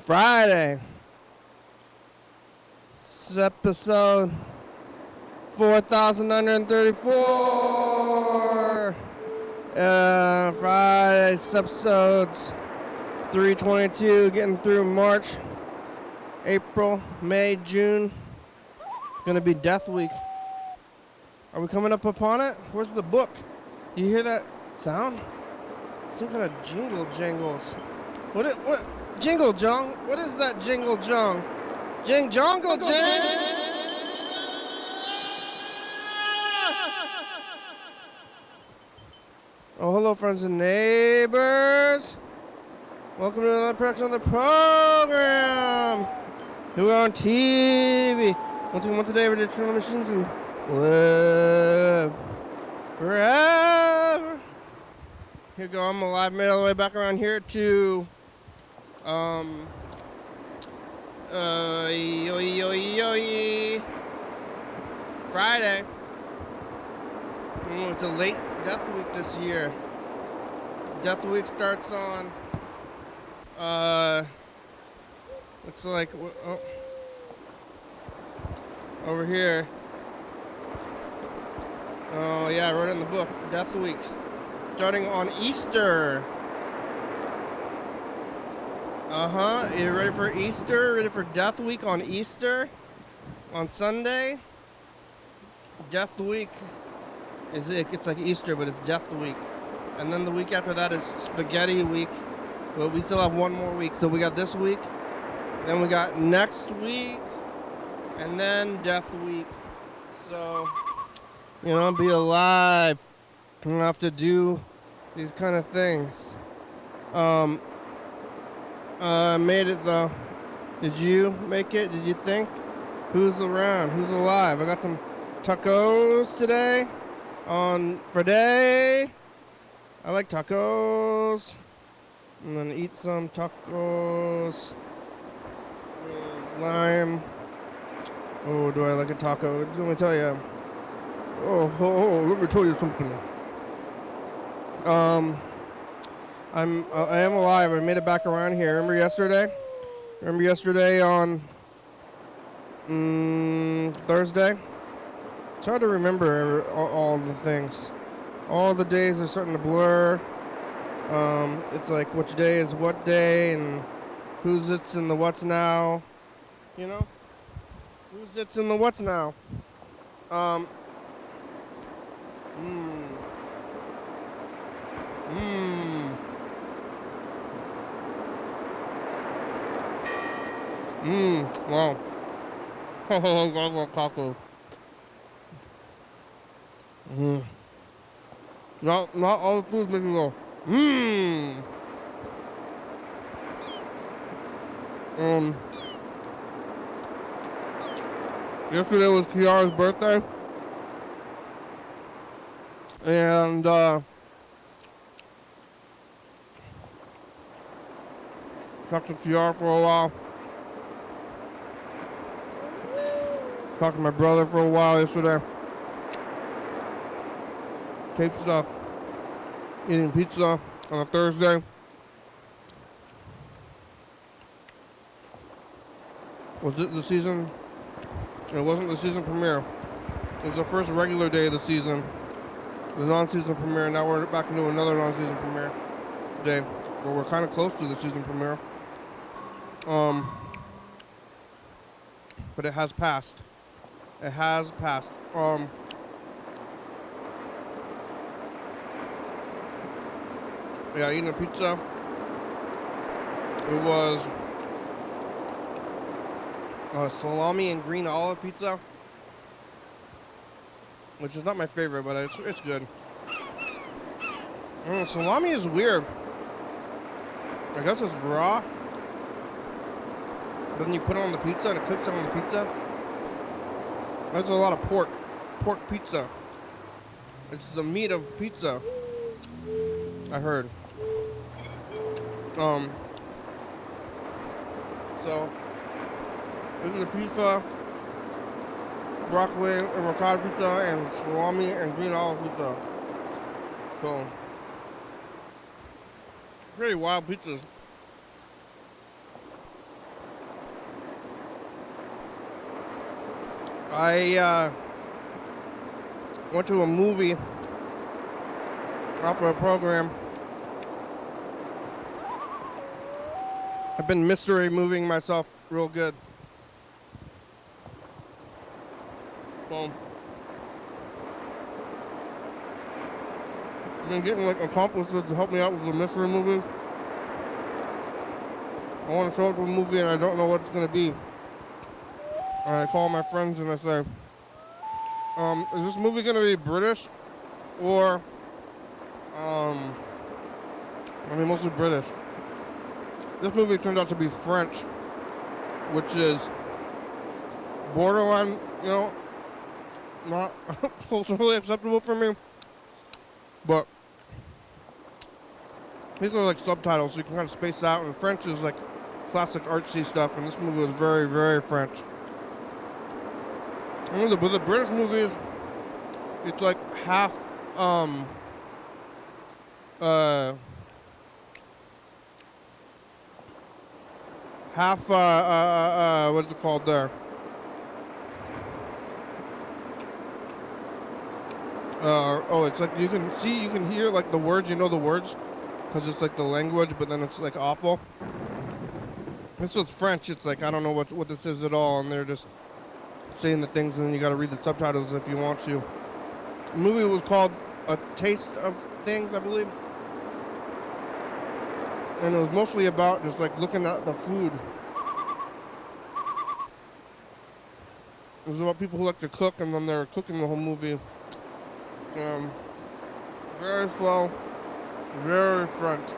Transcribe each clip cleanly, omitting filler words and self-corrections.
Friday. It's episode 4,934. Friday's episodes 322, getting through March, April, May, June. Gonna be Death Week. Are we coming up upon it? Where's the book? Do you hear that sound? Some kind of jingle jangles. What? Jingle jong? What is that jingle jong? Jing jongle jang? Oh, hello, friends and neighbors. Welcome to another production of the program. Here we are on TV. Once a day, we're turn on machines and live forever. Here we go. I'm alive, made all the way back around here to Friday. It's a late Death Week this year. Death Week starts on looks like over here. Oh yeah, I wrote it in the book. Death Weeks starting on Easter. You ready for Easter? Ready for Death Week on Easter? On Sunday? Death Week it's like Easter, but it's Death Week. And then the week after that is Spaghetti Week. But we still have one more week. So we got this week, then we got next week, and then Death Week. So, be alive. You don't have to do these kind of things. Made it though. Did you make it? Did you think? Who's around? Who's alive? I got some tacos today on Friday. I like tacos. I'm gonna eat some tacos with lime. Oh, do I like a taco? Let me tell you. Let me tell you something. I am alive. I made it back around here. Remember yesterday on Thursday? It's hard to remember all the things. All the days are starting to blur. It's like which day is what day and who's it's in the what's now. Who's it's in the what's now. Wow. I'm gonna go tacos. Not all the food making go. Yesterday was Kiara's birthday. And talked to Kiara for a while. Talked to my brother for a while yesterday. Tape stuff. Eating pizza on a Thursday. Was it the season? It wasn't the season premiere. It was the first regular day of the season. The non-season premiere. Now we're back into another non-season premiere day. Well, we're kind of close to the season premiere. But it has passed. It has passed. Yeah, eating a pizza. It was salami and green olive pizza, which is not my favorite, but it's good. Salami is weird. I guess it's raw. But then you put it on the pizza and it cooks on the pizza. That's a lot of pork pizza. It's the meat of pizza, I heard. Um, so this is a pizza, broccoli and ricotta pizza, and salami and green olive pizza. So pretty wild pizzas. I went to a movie after a program. I've been mystery moving myself real good. So I've been getting like accomplices to help me out with the mystery movies. I want to show up to a movie and I don't know what it's going to be. And I call my friends and I say, is this movie going to be British or, mostly British. This movie turned out to be French, which is borderline, not culturally acceptable for me. But these are like subtitles, so you can kind of space out. And French is like classic artsy stuff, and this movie was very, very French. And with the British movies, it's like half, what is it called there? It's like you can hear like the words, the words, because it's like the language, but then it's like awful. This was French. It's like I don't know what this is at all, and they're just saying the things, and then you got to read the subtitles if you want to. The movie was called A Taste of Things, I believe, and it was mostly about just like looking at the food. It was about people who like to cook, and then they're cooking the whole movie. Very slow, very French,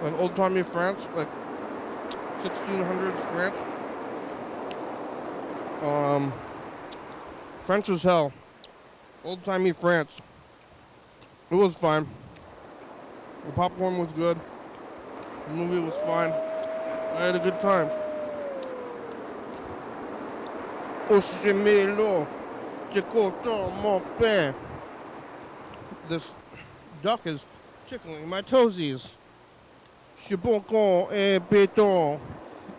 like old-timey France, like 1600s France. French as hell, old-timey France. It was fine. The popcorn was good. The movie was fine. I had a good time. Oshimelo, Chikoto, mon pain. This duck is tickling my toesies. Chibonco et béton.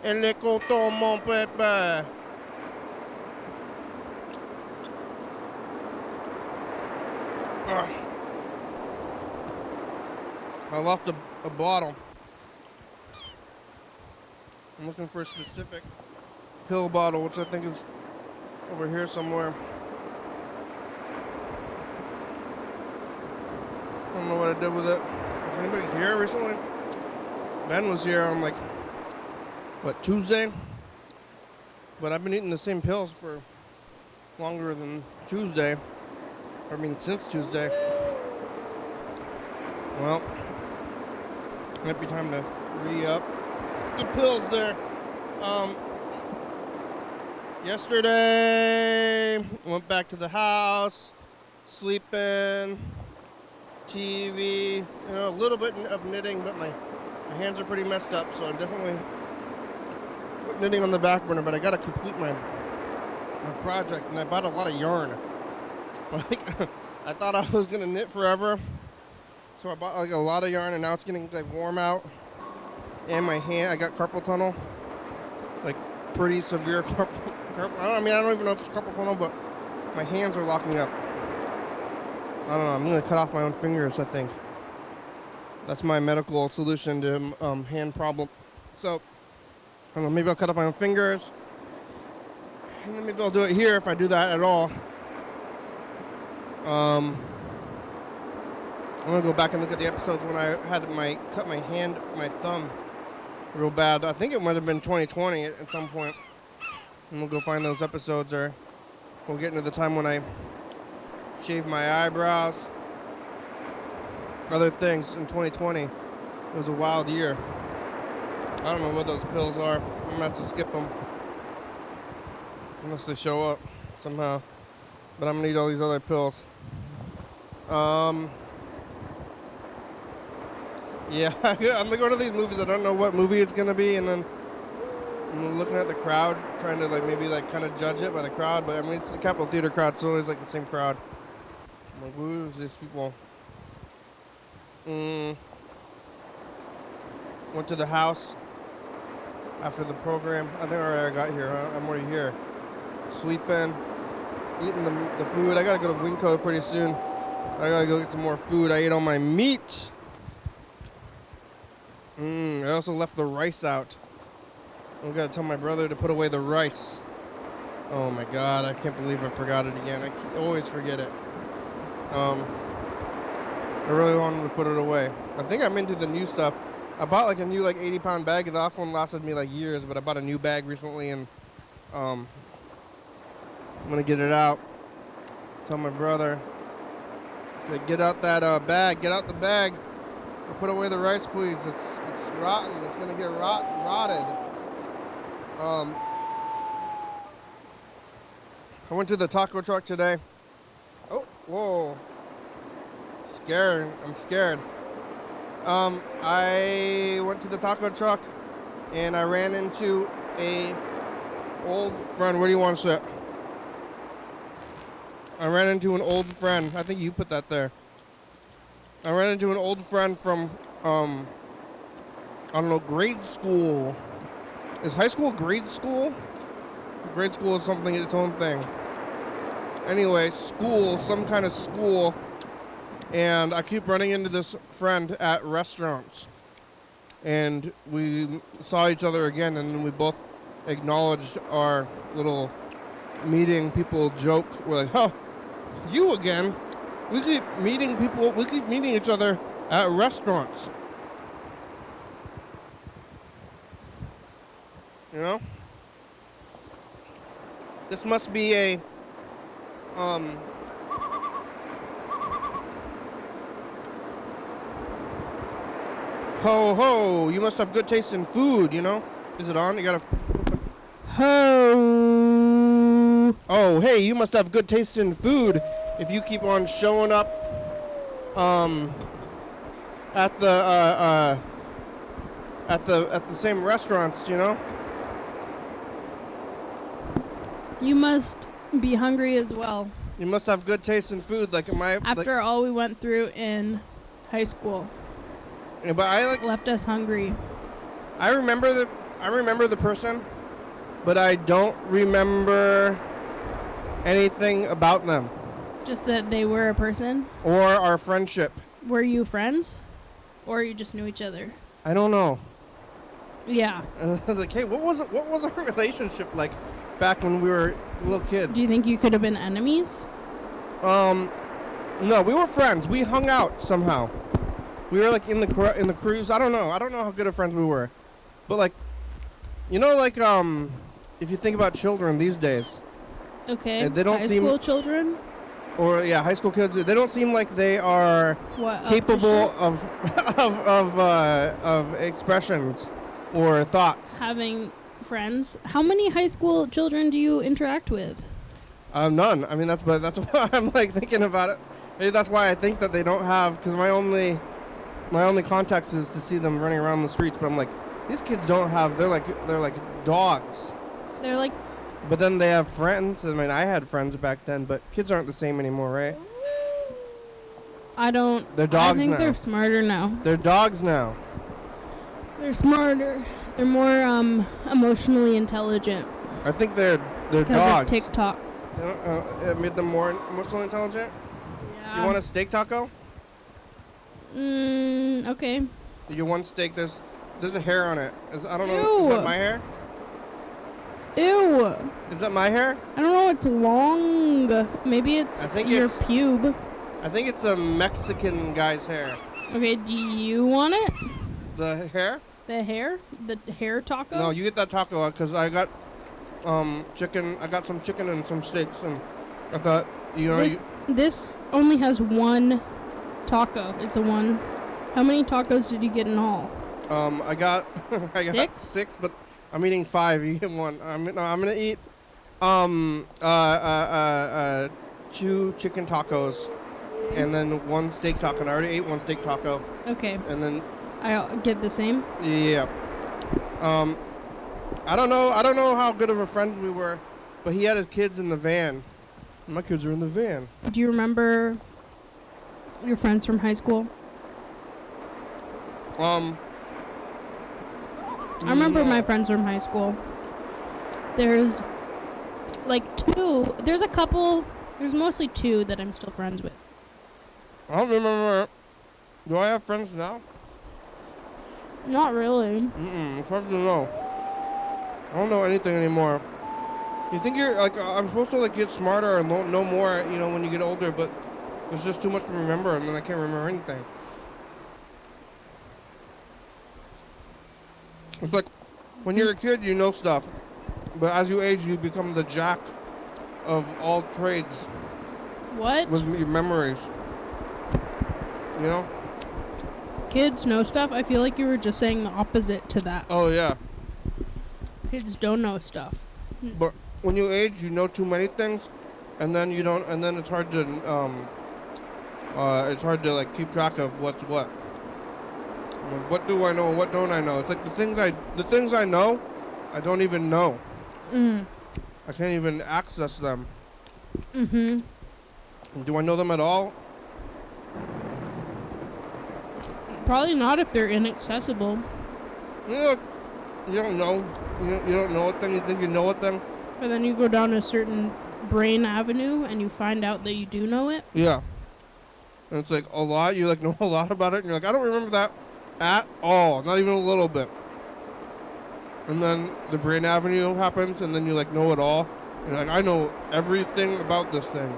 Et les cotons, mon pépé. I lost a bottle. I'm looking for a specific pill bottle, which I think is over here somewhere. I don't know what I did with it. Was anybody here recently? Ben was here on Tuesday? But I've been eating the same pills for longer than Tuesday. Since Tuesday. Well, might be time to re-up the pills there. Yesterday, went back to the house, sleeping, TV, a little bit of knitting, but my hands are pretty messed up, so I'm definitely knitting on the back burner, but I gotta complete my project, and I bought a lot of yarn. I thought I was gonna knit forever, so I bought a lot of yarn, and now it's getting warm out, and my hand, I got carpal tunnel, pretty severe carpal. I don't even know if it's carpal tunnel, but my hands are locking up. I don't know. I'm gonna cut off my own fingers, I think. That's my medical solution to hand problem. So I don't know. Maybe I'll cut off my own fingers, and then maybe I'll do it here if I do that at all. I'm gonna go back and look at the episodes when I had cut my thumb real bad. I think it might have been 2020 at some point. And we'll go find those episodes, or we'll get into the time when I shaved my eyebrows. Other things in 2020. It was a wild year. I don't know what those pills are. I'm gonna have to skip them unless they show up somehow. But I'm gonna need all these other pills. Yeah, I'm gonna go to these movies. I don't know what movie it's gonna be, and then I'm looking at the crowd, trying to like maybe like kind of judge it by the crowd. But I mean, it's the Capitol Theater crowd, so it's like the same crowd. I'm like, who's these people? Went to the house after the program. I think I already got here, huh? I'm already here. Sleeping, eating the food. I gotta go to Winco pretty soon. I gotta go get some more food. I ate all my meat. I also left the rice out. I gotta tell my brother to put away the rice. Oh my god, I can't believe I forgot it again. I always forget it. I really wanted to put it away. I think I'm into the new stuff. I bought like a new like 80-pound bag. The last one lasted me like years, but I bought a new bag recently, and I'm gonna get it out. Tell my brother to get out that bag. Get out the bag. Or put away the rice, please. It's rotten. It's gonna get rotted. I went to the taco truck today. Oh, whoa. Scared. I'm scared. I went to the taco truck and I ran into a old friend. Where do you want to sit? I ran into an old friend. I think you put that there. I ran into an old friend from, I don't know, grade school. Is high school grade school? Grade school is something, its own thing. Anyway, school, some kind of school. And I keep running into this friend at restaurants. And we saw each other again, and we both acknowledged our little meeting. People joke. We're like, oh, you again? We keep meeting people, we keep meeting each other at restaurants. You know? This must be a, ho ho, you must have good taste in food, you know? Is it on? You gotta... Ho! Oh, hey, you must have good taste in food if you keep on showing up, at the same restaurants, you know? You must be hungry as well. You must have good taste in food, like After all we went through in high school. Yeah, but I left us hungry. I remember the person, but I don't remember anything about them. Just that they were a person? Or our friendship. Were you friends? Or you just knew each other? I don't know. Yeah. I was like, hey, what was our relationship like back when we were little kids? Do you think you could have been enemies? No, we were friends. We hung out somehow. We were like in the cruise. I don't know how good of friends we were. But like, you know, like if you think about children these days. Okay. They don't high school children? Or yeah, high school kids. They don't seem like they are capable of expressions or thoughts. Having friends. How many high school children do you interact with? None. I mean, that's why I'm like thinking about it. Maybe that's why I think that they don't have, because my only context is to see them running around the streets. But I'm like, these kids don't have. They're like dogs. They're like. But then they have friends. I mean, I had friends back then, but kids aren't the same anymore, right? I don't. They're dogs now. I think they're smarter now. They're dogs now. They're smarter. They're more emotionally intelligent. I think they're dogs. Because of TikTok. It made them more emotionally intelligent? Yeah. You want a steak taco? Okay. You want steak? There's a hair on it. I don't know. Ew. Is that my hair? Ew. Is that my hair? I don't know. It's long. Maybe it's your pube. I think it's a Mexican guy's hair. Okay. Do you want it? The hair? The hair? The hair taco? No, you get that taco because I got chicken. I got some chicken and some steaks, and I thought This only has one taco. It's a one. How many tacos did you get in all? I got I got 6? 6, but I'm eating 5. You get 1. I'm gonna eat 2 chicken tacos and then 1 steak taco. And I already ate 1 steak taco. Okay. And then I get the same. Yeah. I don't know how good of a friends we were, but he had his kids in the van. My kids are in the van. Do you remember your friends from high school? I remember my friends from high school. There's like two. There's a couple. There's mostly two that I'm still friends with. I don't remember. Do I have friends now? Not really. It's hard to know. I don't know anything anymore. You think you're like I'm supposed to like get smarter and know more, when you get older, but there's just too much to remember, and then I can't remember anything. It's like when you're a kid, you know stuff, but as you age, you become the jack of all trades. What? With your memories. You know? Kids know stuff? I feel like you were just saying the opposite to that. Oh yeah. Kids don't know stuff. But when you age, you know too many things, and then you don't, and then it's hard to like keep track of what's what. Like, what do I know? What don't I know? It's like the things I know, I don't even know. I can't even access them. Do I know them at all? Probably not if they're inaccessible. You don't know. You don't know a thing. You think you know a thing. But then you go down a certain brain avenue and you find out that you do know it. Yeah. And it's like a lot. You like know a lot about it, and you're like, I don't remember that at all. Not even a little bit. And then the brain avenue happens, and then you like know it all. You're like, I know everything about this thing.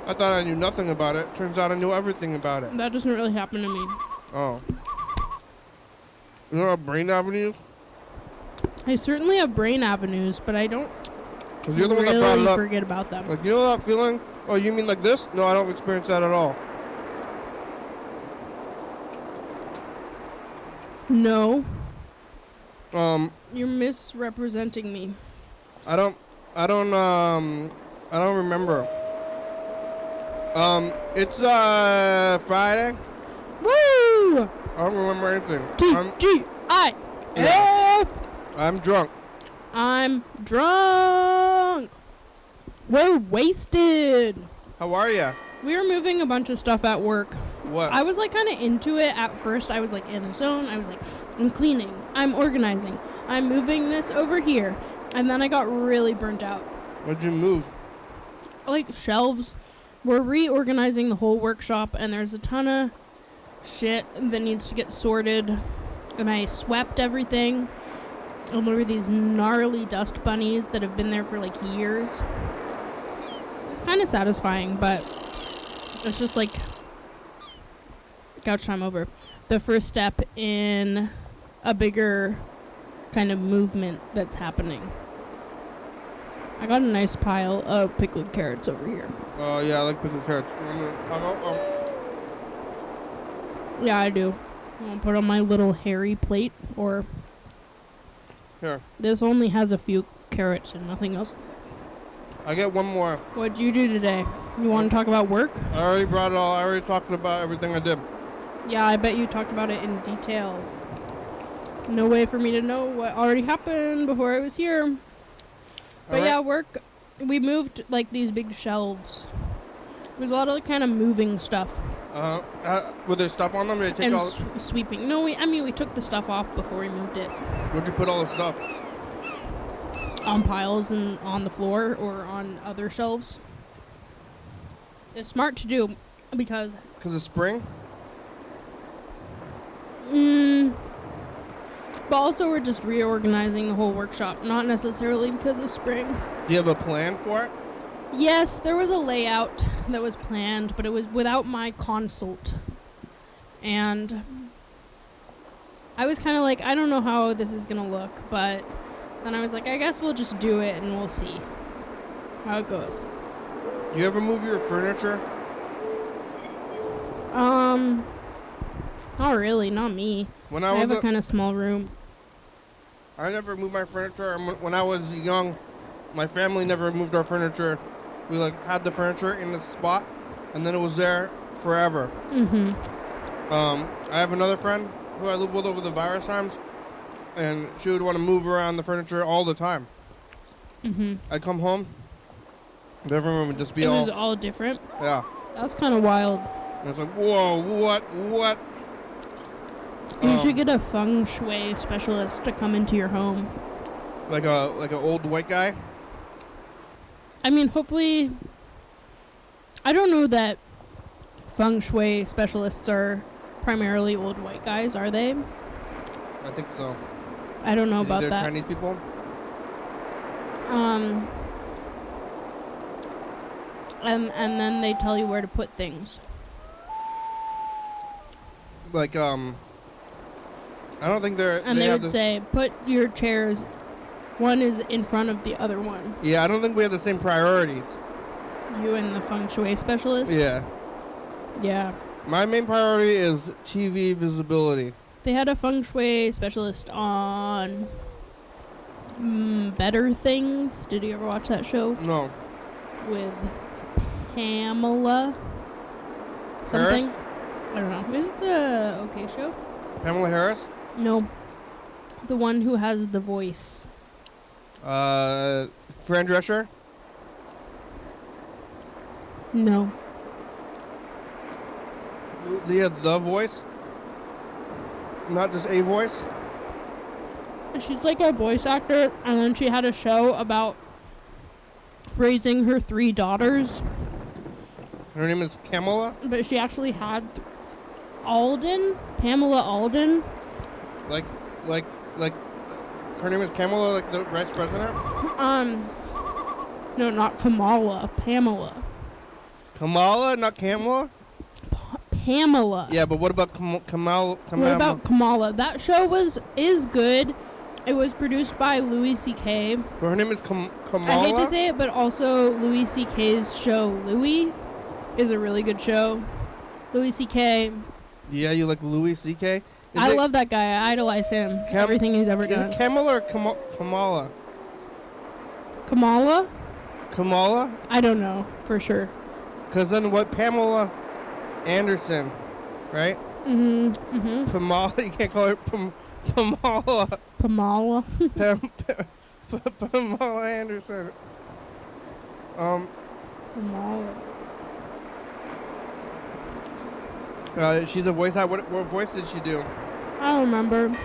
I thought I knew nothing about it. Turns out I knew everything about it. That doesn't really happen to me. Oh. You know what brain avenues? I certainly have brain avenues, but I don't Because you're the one that brought it up. forget about them. Like, you know that feeling? Oh, you mean like this? No, I don't experience that at all. No. You're misrepresenting me. I don't remember. It's Friday. Woo! I don't remember anything. T-G-I-F! I'm drunk. I'm drunk. We're wasted. How are ya? We were moving a bunch of stuff at work. What? I was like kind of into it at first. I was like in the zone. I was like, I'm cleaning. I'm organizing. I'm moving this over here. And then I got really burnt out. What'd you move? Like shelves. We're reorganizing the whole workshop, and there's a ton of shit that needs to get sorted. And I swept everything. And there were these gnarly dust bunnies that have been there for like years. It's kind of satisfying, but it's just like couch time over. The first step in a bigger kind of movement that's happening. I got a nice pile of pickled carrots over here. Oh, yeah, I like pickled carrots. Yeah, I do. I'm gonna put on my little hairy plate, or... Here. This only has a few carrots and nothing else. I get one more. What'd you do today? You want to talk about work? I already brought it all. I already talked about everything I did. Yeah, I bet you talked about it in detail. No way for me to know what already happened before I was here. But yeah, work, we moved like these big shelves. There's a lot of like, kind of moving stuff. Were there stuff on them? Did they take And all? Sweeping. No, we took the stuff off before we moved it. Where'd you put all the stuff? On piles and on the floor or on other shelves. It's smart to do because... Because it's spring? But also we're just reorganizing the whole workshop, not necessarily because of spring. Do you have a plan for it? Yes, there was a layout that was planned, but it was without my consult. And I was kind of like, I don't know how this is going to look, but then I was like, I guess we'll just do it and we'll see how it goes. You ever move your furniture? Not really, not me. When I have a kind of small room. I never moved my furniture. When I was young, my family never moved our furniture. We like had the furniture in the spot, and then it was there forever. Mm-hmm. I have another friend. who I lived with over the virus times, and she would want to move around the furniture all the time. Mm-hmm. I'd come home, the living room would just be It all... was all different. Yeah. That's kind of wild. And it's like, whoa, what? You should get a feng shui specialist to come into your home. Like an old white guy? I mean, hopefully... I don't know that feng shui specialists are primarily old white guys, are they? I think so. I don't know about They're that. Chinese people? And then they tell you where to put things. Like, I don't think And they would say, put your chairs, one is in front of the other one. Yeah, I don't think we have the same priorities. You and the feng shui specialist? Yeah. Yeah. My main priority is TV visibility. They had a feng shui specialist on Better Things. Did you ever watch that show? No. With Pamela something? Harris? I don't know. It's a okay show. Pamela Harris? No. The one who has the voice. Fran Drescher? No. The voice? Not just a voice? She's like a voice actor, and then she had a show about raising her 3 daughters. Her name is Kamala? But she actually had Pamela Alden. Like, her name is Kamala, like the vice president? No, not Kamala, Pamela. Kamala, not Kamala? Pamela. Yeah, but what about Kamala? What about Kamala? That show is good. It was produced by Louis C.K. Her name is Kamala? I hate to say it, but also Louis C.K.'s show, Louis, is a really good show. Louis C.K. Yeah, you like Louis C.K.? I love that guy. I idolize him. Everything he's ever done. Is it Kamala or Kamala? Kamala? Kamala? I don't know for sure. Because then what? Pamela Anderson, right? Mm-hmm. Pamela, you can't call her Pamela. Pamela. Pamela Anderson. Pamela. She's a voice actor. What voice did she do? I don't remember.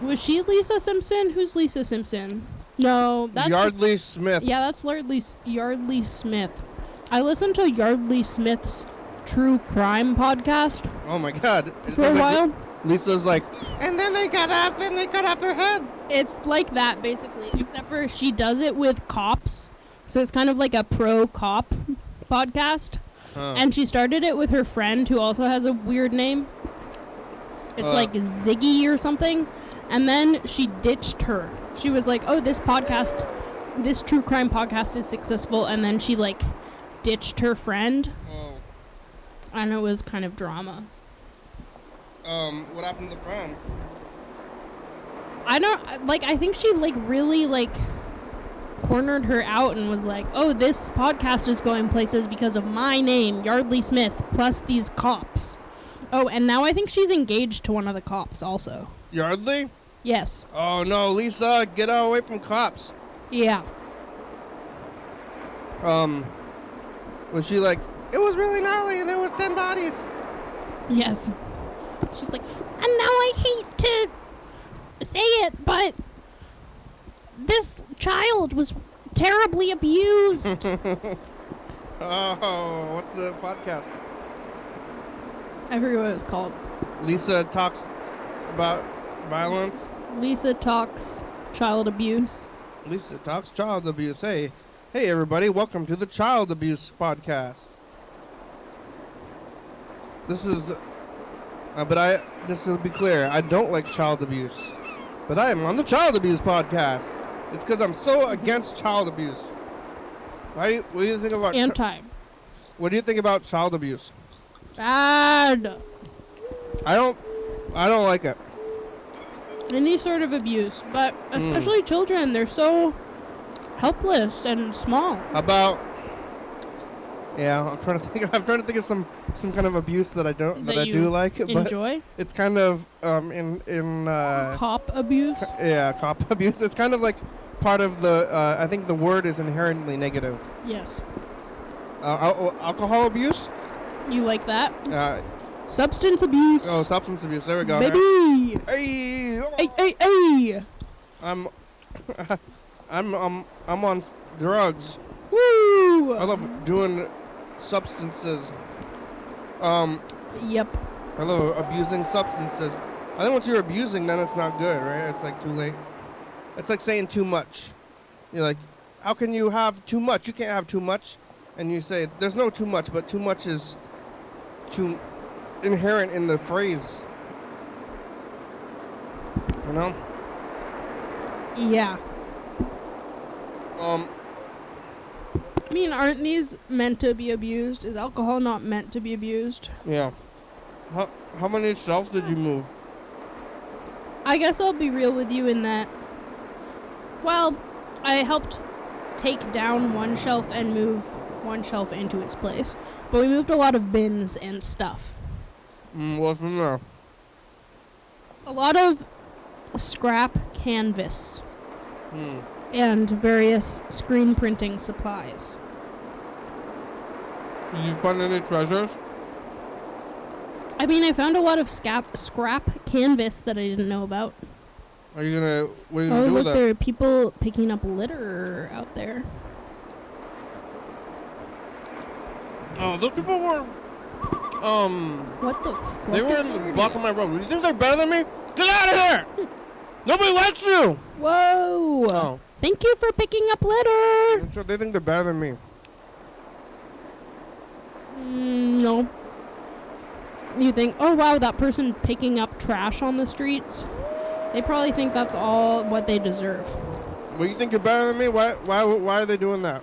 Was she Lisa Simpson? Who's Lisa Simpson? No, that's Yardley Smith. Yeah, that's Yardley Smith. I listened to Yardley Smith's true crime podcast Oh my God. for a while. Lisa's like, and then they got up and they cut off their head. It's like that basically, except for she does it with cops. So it's kind of like a pro cop podcast. And she started it with her friend who also has a weird name. It's like Ziggy or something. And then she ditched her. She was like, oh, this true crime podcast is successful. And then she like ditched her friend. Oh. And it was kind of drama. What happened to the friend? I think she like really like cornered her out and was like, oh, this podcast is going places because of my name, Yardley Smith, plus these cops. Oh, and now I think she's engaged to one of the cops also. Yardley? Yes. Oh no, Lisa, get away from cops. Yeah. Was she like, it was really gnarly and there was 10 bodies? Yes. She's like, and now I hate to say it, but this child was terribly abused. Oh, what's the podcast? I forget what it's called. Lisa talks about violence. Lisa talks child abuse. Lisa talks child abuse. Hey everybody, welcome to the Child Abuse Podcast. This is, just to be clear, I don't like child abuse, but I am on the Child Abuse Podcast. It's because I'm so against child abuse. What do you think about what do you think about child abuse? Bad. I don't like it. Any sort of abuse, but especially children, they're so helpless and small. About Yeah, I'm trying to think. I'm trying to think of some kind of abuse that I don't that I you do like. But enjoy? it's kind of in Cop abuse? yeah, cop abuse. It's kind of like part of the. I think the word is inherently negative. Yes. Alcohol abuse. You like that? Uh, Substance abuse. oh, substance abuse. There we go. Baby. Hey. Hey. I'm I'm on drugs. Woo. I love doing substances. Yep. I love abusing substances. I think once you're abusing, then it's not good, right? It's like too late. It's like saying too much. You're like, how can you have too much? You can't have too much. And you say, there's no too much, but too much is too inherent in the phrase. You know? Yeah. I mean, aren't these meant to be abused? Is alcohol not meant to be abused? Yeah. How many shelves did you move? I guess I'll be real with you in that. Well, I helped take down one shelf and move one shelf into its place. But we moved a lot of bins and stuff. What's in there? A lot of scrap canvas. Hmm. And various screen printing supplies. Did you find any treasures? I mean, I found a lot of scrap canvas that I didn't know about. What are you gonna do Oh, with look, that? there are people picking up litter out there. Oh, those people were, What the fuck? they were in the block of my road. You think they're better than me? Get out of here! Nobody likes you! Whoa! Oh. Thank you for picking up litter! I'm sure they think they're better than me. No. You think, oh wow, that person picking up trash on the streets? They probably think that's all what they deserve. Well, you think you're better than me? Why are they doing that?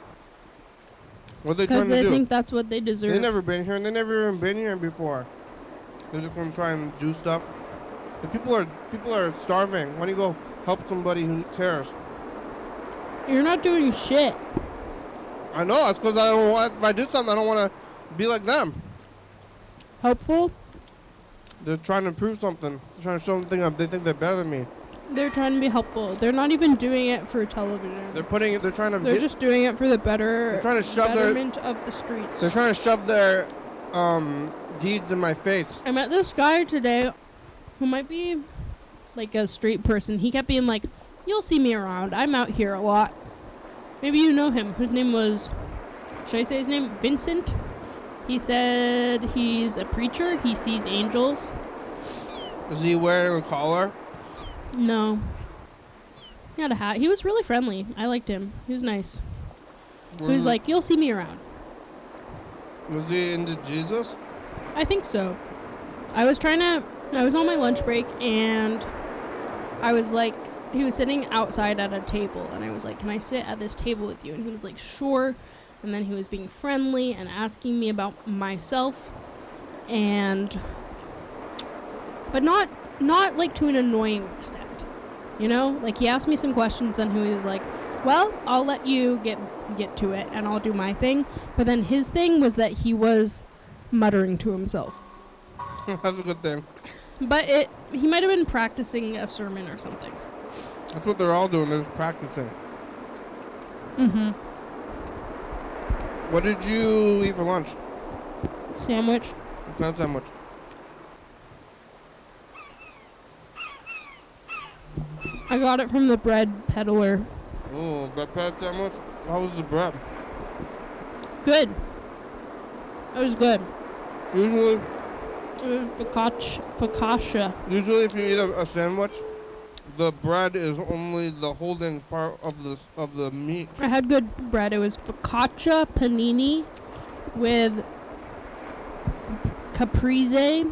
What are they trying to do? Because they think that's what they deserve. They never been here, and they never even been here before. They're just gonna try and do stuff. The people are starving. Why don't you go help somebody who cares? You're not doing shit. I know. That's because I don't want. If I do something, I don't want to be like them. Helpful? They're trying to prove something. They're trying to show something up. They think they're better than me. They're trying to be helpful. They're not even doing it for television. They're putting it. They're trying to. They're just doing it for the They're trying to shove betterment of the streets. They're trying to shove their deeds in my face. I met this guy today who might be like a street person. He kept being like, you'll see me around. I'm out here a lot. Maybe you know him. His name was, should I say his name? Vincent. He said he's a preacher. He sees angels. Is he wearing a collar? No. He had a hat. He was really friendly. I liked him. He was nice. He was like, you'll see me around. Was he into Jesus? I think so. I was on my lunch break and I was like, he was sitting outside at a table and I was like, can I sit at this table with you? And he was like, sure. And then he was being friendly and asking me about myself but not like to an annoying extent. You know? Like he asked me some questions, then he was like, well, I'll let you get to it and I'll do my thing. But then his thing was that he was muttering to himself. That's a good thing. But he might have been practicing a sermon or something. That's what they're all doing. They're just practicing. Mm-hmm. What did you eat for lunch? Sandwich. What kind of sandwich? I got it from the bread peddler. Oh, bread pad sandwich? How was the bread? Good. It was good. Usually, It was focaccia. usually if you eat a sandwich, the bread is only the holding part of the meat. I had good bread. It was focaccia panini with caprese.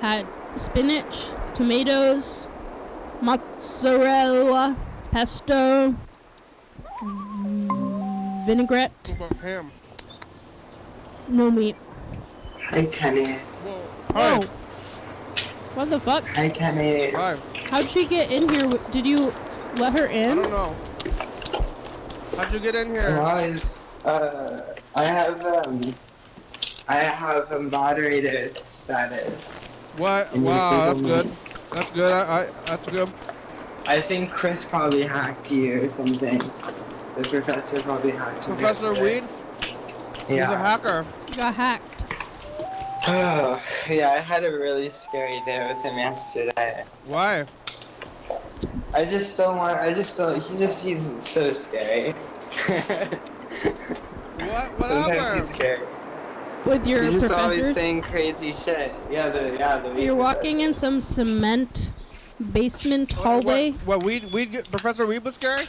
Had spinach, tomatoes, mozzarella, pesto, vinaigrette. What about ham? No meat. Hi, Kenny. Whoa. Hi. Oh. What the fuck? Hi, Kenny. Hi. How'd she get in here? Did you let her I in? don't know. How'd you get in here? I I have a moderator status. What? in your Wow, that's Google good. Meet. That's good. That's good. I think Chris probably hacked you or something. The professor probably hacked you. Professor yesterday. Weed, he's a Yeah. hacker. Got hacked. Oh, yeah, I had a really scary day with him yesterday. Why? He's so scary. What Sometimes happened? he's scary. With your He's just always professors? saying crazy shit. The You're walking in some cement basement hallway. What Professor Weed was scary?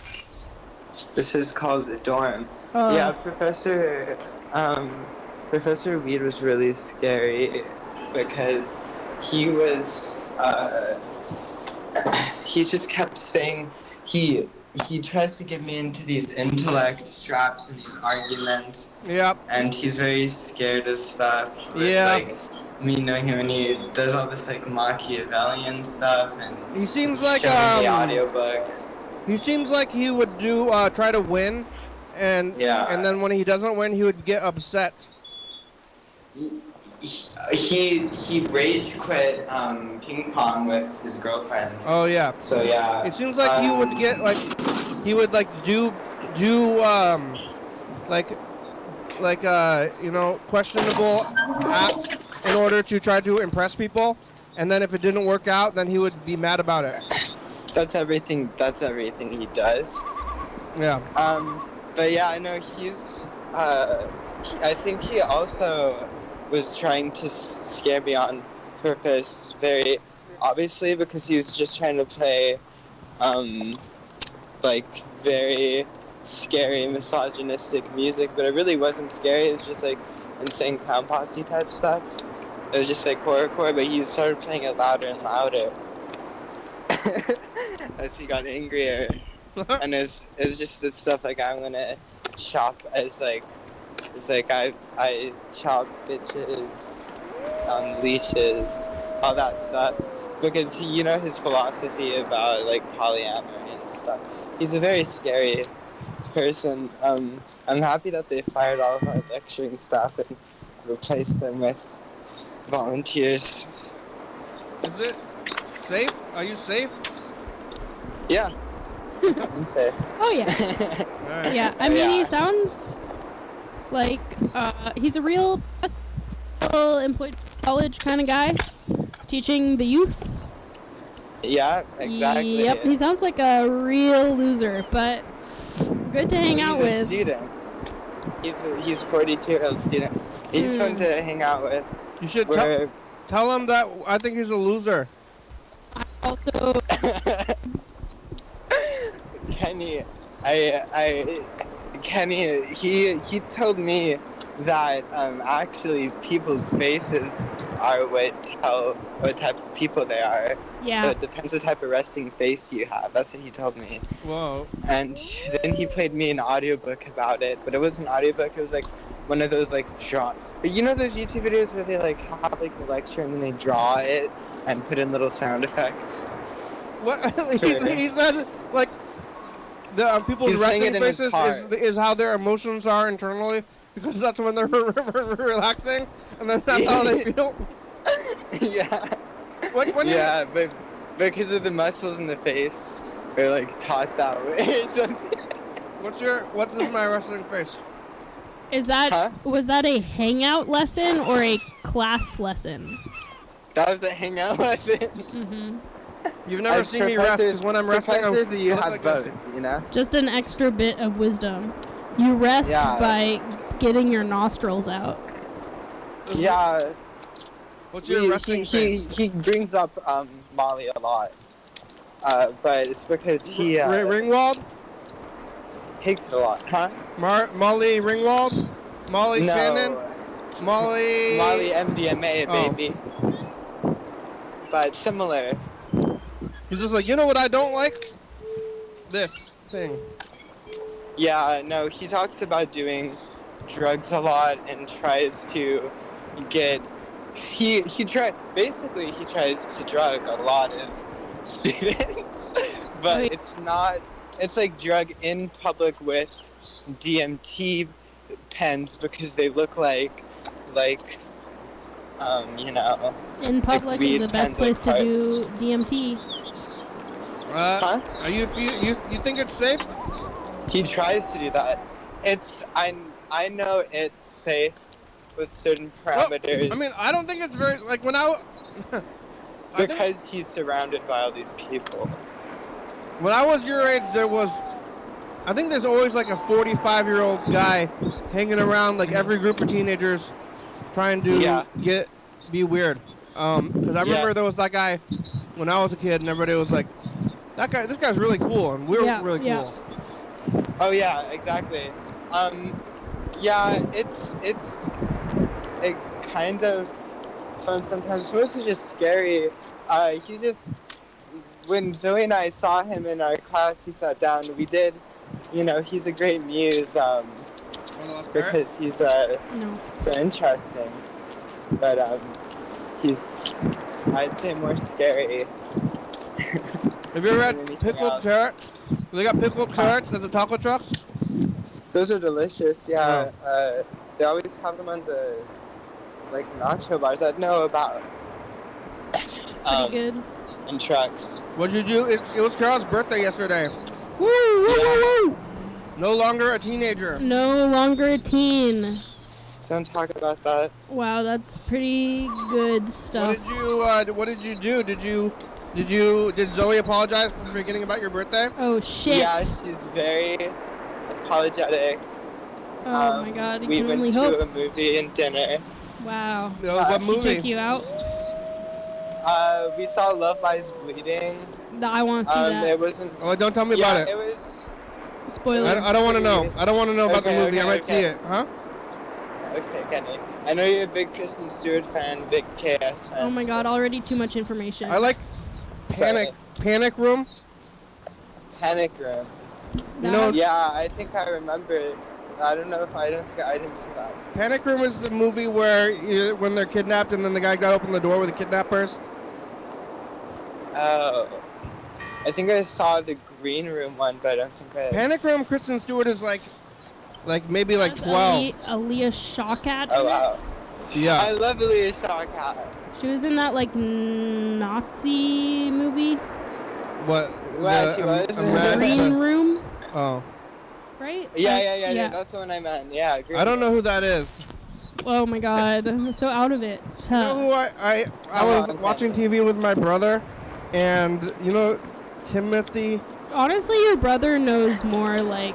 This is called the dorm. Oh. Yeah, Professor Weed was really scary because he was, he just kept saying, he tries to get me into these intellect traps and these arguments. Yep. And he's very scared of stuff. Yeah. Like, me knowing him, and he does all this, like, Machiavellian stuff, and He seems like showing me audiobooks. He seems like he would do try to win, and then when he doesn't win, he would get upset. He rage quit ping pong with his girlfriend. Oh yeah. So yeah. It seems like he would get do questionable acts in order to try to impress people, and then if it didn't work out, then he would be mad about it. That's everything he does. Yeah. But yeah, I know I think he also was trying to scare me on purpose, very obviously, because he was just trying to play, like, very scary, misogynistic music, but it really wasn't scary. It was just, like, insane clown posse type stuff. It was just, like, horrorcore, but he started playing it louder and louder as he got angrier. And it's just the stuff, like, I'm gonna chop as, like, it's like I chop bitches on leashes, all that stuff, because his philosophy about, like, polyamory and stuff. He's a very scary person. I'm happy that they fired all of our lecturing staff and replaced them with volunteers. Is it safe? Are you safe? Yeah. I'm safe. Oh yeah. Right. Yeah, I mean, he sounds like he's a real employed college kind of guy, teaching the youth. Yeah, exactly. Yep, he sounds like a real loser, but good to hang out with. He's a student. He's 42-year-old student. He's fun to hang out with. You should tell him that I think he's a loser. I also Kenny, he told me that actually people's faces are what type of people they are. Yeah. So it depends what type of resting face you have. That's what he told me. Whoa. And then he played me an audiobook about it, but it wasn't an audiobook, it was like one of those, like, draw. You know those YouTube videos where they, like, have, like, a lecture and then they draw it and put in little sound effects? What? He said, like, the people's resting faces is how their emotions are internally, because that's when they're relaxing, and then that's how they feel. Yeah. Yeah, but because of the muscles in the face, they're, like, taught that way or something. What is my resting face? Was that a hangout lesson or a class lesson? That was a hangout lesson. Mm-hmm. You've never seen me rest, because when I'm resting, you have both, you know? Just an extra bit of wisdom. You rest by getting your nostrils out. Yeah. What's your resting face? He brings up Molly a lot, but it's because he Ringwald takes it a lot, huh? Molly Ringwald, Molly Shannon, Molly MDMA, baby. But similar. He's just like, you know what I don't like? This thing. Yeah, no, he talks about doing drugs a lot and tries to get. He tries to drug a lot of students, but it's not. It's like drug in public with DMT pens because they look like you know, In public weed is the best pens, place like to do cards. DMT. Huh? Are you think it's safe? He tries to do that. I know it's safe with certain Well, parameters. I mean, I don't think it's very like when I think because he's surrounded by all these people. when I was your age, I think there's always like a 45-year-old guy hanging around like every group of teenagers trying to be weird. Because I remember there was that guy when I was a kid, and everybody was like, this guy's really cool, and we were really cool. Oh yeah, exactly. Yeah, it's it kind of fun sometimes. It's mostly just scary. When Zoe and I saw him in our class, he sat down. We did, you know, he's a great muse. Because he's so interesting. But he's, I'd say, more scary. Have you ever had pickled carrots? They got pickled carrots at the taco trucks? Those are delicious, yeah. Oh. They always have them on the, like, nacho bars I know about. Pretty good. In trucks. What'd you do? It was Carol's birthday yesterday. Woo, woo, woo, woo. No longer a teenager. No longer a teen. Don't talk about that. Wow, that's pretty good stuff. What did you do? Did Zoe apologize for forgetting about your birthday? Oh shit. Yeah, she's very apologetic. Oh my god, we went to a movie and dinner. Wow. What movie? She took you out? We saw Love Lies Bleeding. I want to see that. It wasn't. Oh, don't tell me about it. It was. Spoilers. I don't want to know. I don't want to know about the movie. I might see it. Huh? Okay, Kenny. I know you're a big Kristen Stewart fan, big KS fan. Oh my god, already too much information. I like Panic Room. Panic Room. You know? Yeah, I think I remember. I don't know if I didn't see that. Panic Room is the movie where when they're kidnapped and then the guy got open the door with the kidnappers. Oh. I think I saw the Green Room one, but I don't think I... Panic Room, Kristen Stewart is like maybe like 12. Aaliyah Shawkat. Oh, wow. Yeah. I love Aaliyah Shawkat. She was in that like Nazi movie. What? Well, she was. Green Room. Oh. Right? Yeah. That's the one I meant. Yeah. I don't know who that is. Oh my god, I'm so out of it. You know who I was watching TV with my brother, and you know Timothy. Honestly, your brother knows more like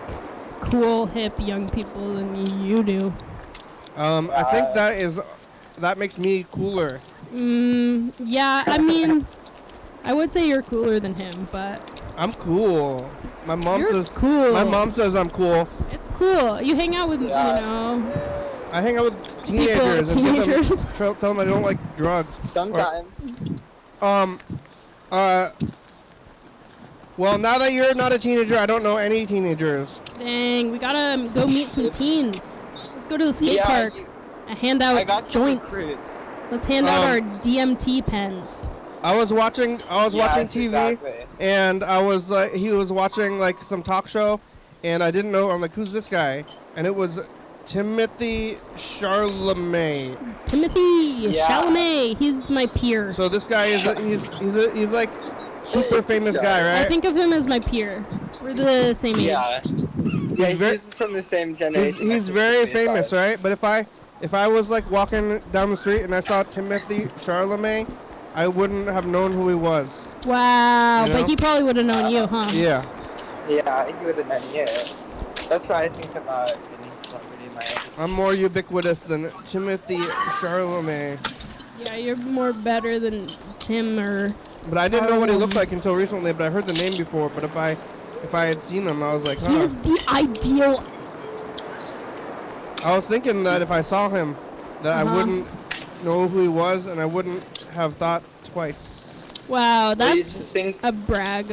cool, hip young people than you do. I think that makes me cooler. Yeah, I mean, I would say you're cooler than him, but I'm cool. My mom says cool. My mom says I'm cool. It's cool. You hang out with, you know. I hang out with teenagers and tell them I don't like drugs. Sometimes. Well, now that you're not a teenager, I don't know any teenagers. Dang, we gotta go meet some teens. Let's go to the skate park and hand out joints. Let's hand out our DMT pens. I was watching TV, exactly. and he was watching like some talk show, and I didn't know. I'm like, who's this guy? And it was Timothy Chalamet. Chalamet. He's my peer. So this guy he's like super famous guy, right? I think of him as my peer. We're the same age. Yeah. He's from the same generation. He's very famous, right? But if I was like walking down the street and I saw Timothy Chalamet, I wouldn't have known who he was. Wow, you know? But he probably would have known you, huh? Yeah, he would have known you. That's what I think about getting celebrity in my age. I'm more ubiquitous than Timothy Chalamet. Yeah, you're more better than Tim or... But I didn't know what he looked like until recently, but I heard the name before. But if I had seen him, I was like, huh. He is the ideal... I was thinking that if I saw him, that I wouldn't know who he was, and I wouldn't have thought twice. Wow, that's a brag.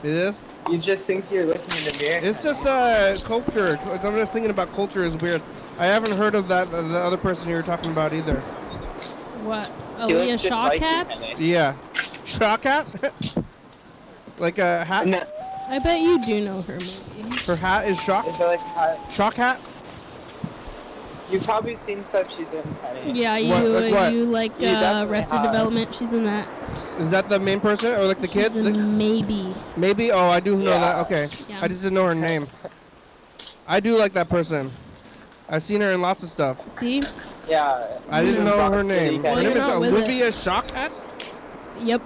It is? You just think you're looking in the mirror. It's just culture. I'm just thinking about culture is weird. I haven't heard of the other person you were talking about either. What? Aaliyah Shawkat? Yeah. Shawkat? Like a hat? No. I bet you do know her movie. Her hat is Shock? Is it like hat? Shock hat? You've probably seen stuff she's in, Penny. Yeah, What? you like You definitely Arrested have. Development. She's in that. Is that the main person or like the kid? She's in Maybe. Maybe. Oh, I do know that. Yeah. Okay. Yeah. I just didn't know her name. I do like that person. I've seen her in lots of stuff. See? Yeah. I didn't know her name. Well, Her name you're not is with Olivia Shawkat. Yep.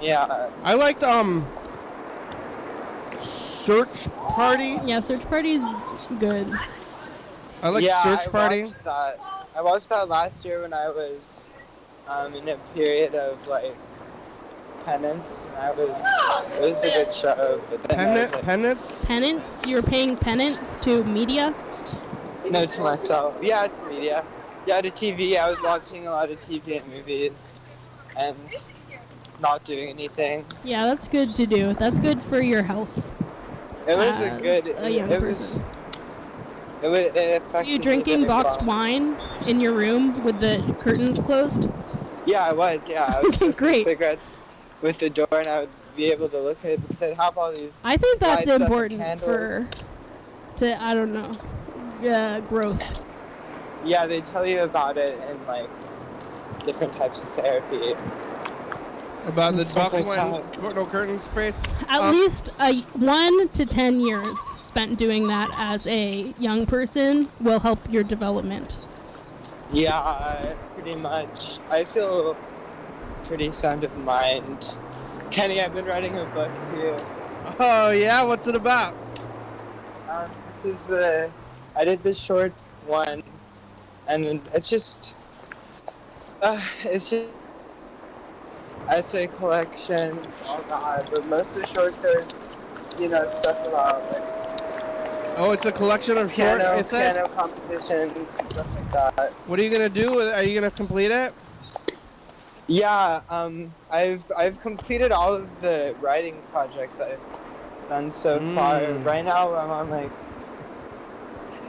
Yeah. I liked Search Party. Yeah, Search Party's good. I like Yeah, Search Party. I watched that last year when I was in a period of like penance. And it was a good show. But then I was, like, Penance. Penance? You're paying penance to media? no, to myself. Yeah, it's media. Yeah, to TV. I was watching a lot of TV and movies, and not doing anything. Yeah, that's good to do. That's good for your health. It was As a good. a young it person. Was. It affected Are you me drinking very boxed well. wine in your room with the curtains closed? Yeah, I was. Yeah, I was smoking Great. cigarettes with the door, and I would be able to look at it because I'd have all these. I think that's lights up and important I don't know, growth. Yeah, they tell you about it in like different types of therapy. About the Stuff box like wine, no curtain space. At least 1 to 10 years spent doing that as a young person will help your development. Yeah, pretty much. I feel pretty sound of mind. Kenny, I've been writing a book too. Oh yeah, what's it about? This is I did the short one, and then it's just essay collection. Oh god, but most of the short there's, stuff about like Oh, it's a collection of short essays. piano competitions, stuff like that. What are you gonna do? Are you gonna complete it? Yeah, I've completed all of the writing projects I've done so far. Right now I'm on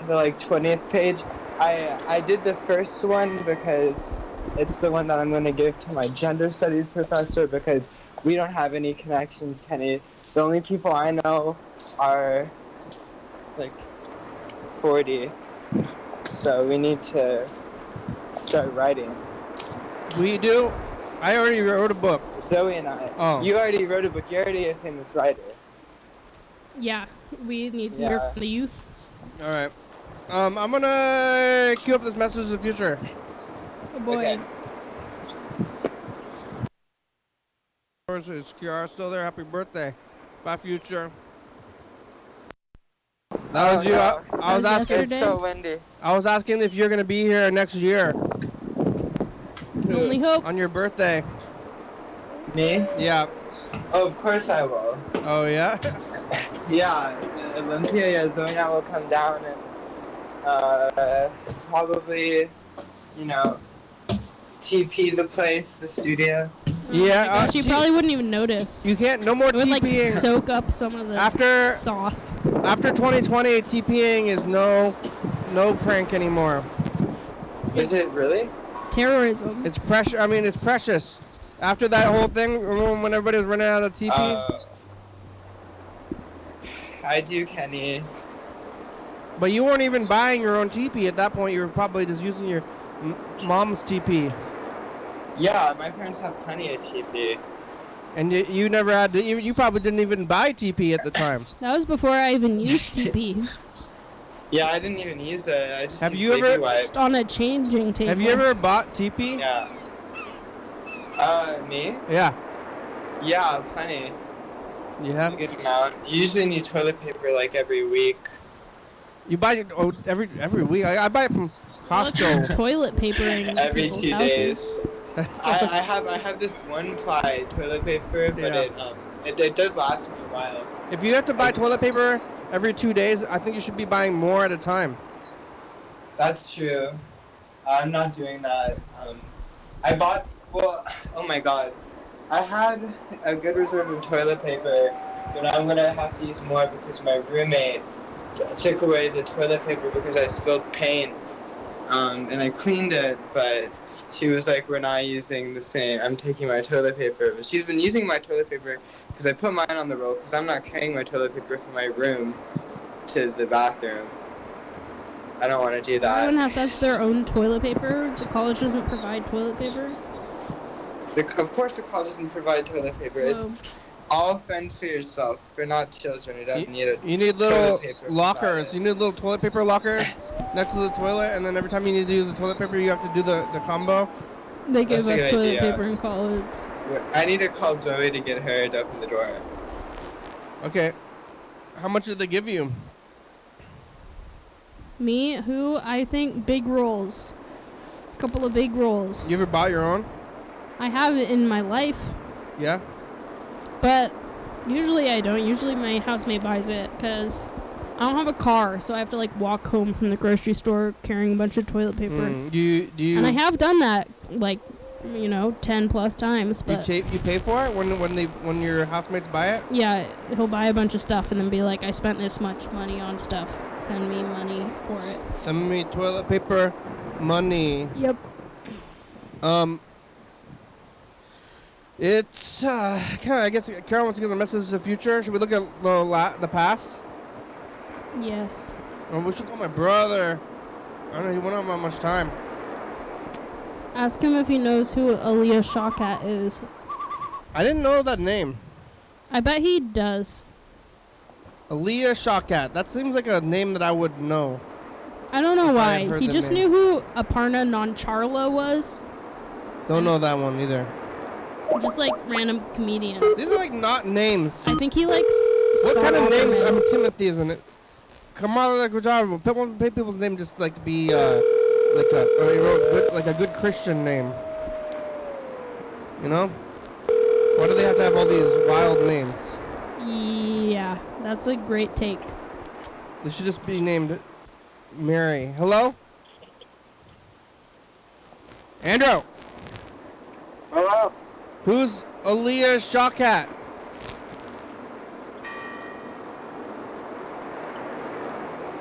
the 20th page. I did the first one because it's the one that I'm going to give to my gender studies professor because we don't have any connections, Kenny. The only people I know are 40. So we need to start writing. We do. I already wrote a book. Zoe and I. Oh. You already wrote a book. You're already a famous writer. Yeah, we need to hear from the youth. All right. I'm gonna queue up this message of the future. Oh boy. Okay. Is Kiara still there? Happy birthday. Bye, future. That was you. no. I was That was asking. yesterday. It's so windy. I was asking if you're gonna be here next year Only hope. on your birthday. Me? Yeah. Oh, of course I will. Oh yeah. Yeah, Olympia, yeah, Zoe and I will come down and probably, TP the place, the studio. Yeah. She probably wouldn't even notice. You can't. No more It would TPing. soak up some of the After- sauce. After 2020, TPing is no prank anymore. Is it really? Terrorism. It's precious. I mean, it's precious. After that whole thing, remember when everybody was running out of TP? I do, Kenny. But you weren't even buying your own TP at that point. You were probably just using your mom's TP. Yeah, my parents have plenty of TP. And you never had to. You probably didn't even buy TP at the time. That was before I even used TP. Yeah, I didn't even use it. I just Have used you baby ever- wipes. Just on a changing table. Have you ever bought TP? Yeah. Me? Yeah. Yeah, plenty. You have. A good amount. You usually need toilet paper like every week. You buy it every week. I buy it from Costco. Toilet paper in Every people's 2 houses. days. I have this one ply toilet paper, but it does last me a while. If you have to buy toilet paper every 2 days, I think you should be buying more at a time. That's true. I'm not doing that. Oh my god. I had a good reserve of toilet paper, but I'm gonna have to use more because my roommate took away the toilet paper because I spilled paint. And I cleaned it, but she was like, we're not using the same. I'm taking my toilet paper. But she's been using my toilet paper because I put mine on the roll because I'm not carrying my toilet paper from my room to the bathroom. I don't want to do that. Everyone has to have their own toilet paper. The college doesn't provide toilet paper. Of course, the college doesn't provide toilet paper. Whoa. It's all fend for yourself. We're not children. We don't need it. You need little toilet paper lockers. provided. You need little toilet paper lockers next to the toilet, and then every time you need to use the toilet paper, you have to do the combo. They give That's a us good toilet idea. paper in college. I need to call Zoe to get her to open the door. Okay. How much did they give you? Me, who? I think big rolls. A couple of big rolls. You ever bought your own? I have it in my life, Yeah. but usually I don't. Usually my housemate buys it because I don't have a car, so I have to like walk home from the grocery store carrying a bunch of toilet paper. Do you? And I have done that like, 10 plus times, but You pay for it when your housemates buy it? yeah, he'll buy a bunch of stuff and then be like, I spent this much money on stuff. Send me money for it. Send me toilet paper, money. Yep. It's kind of. I guess Carol wants to give a message to the future. Should we look at the past? Yes. Or we should call my brother. I don't know. He won't have much time. Ask him if he knows who Aaliyah Shawkat is. I didn't know that name. I bet he does. Aaliyah Shawkat. That seems like a name that I would know. I don't know If I had why. heard He the just name. knew who Aparna Nancharla was. Don't know that one either. Just like random comedians. These are like not names. I think he likes What Scott kind of names? Ackerman. Timothy, isn't it? Kamala Gujarat. Pay people's name just like to be like a good Christian name. You know? Why do they have to have all these wild names? Yeah, that's a great take. They should just be named Mary. Hello? Andrew! Hello? Who's Aaliyah Shawkat?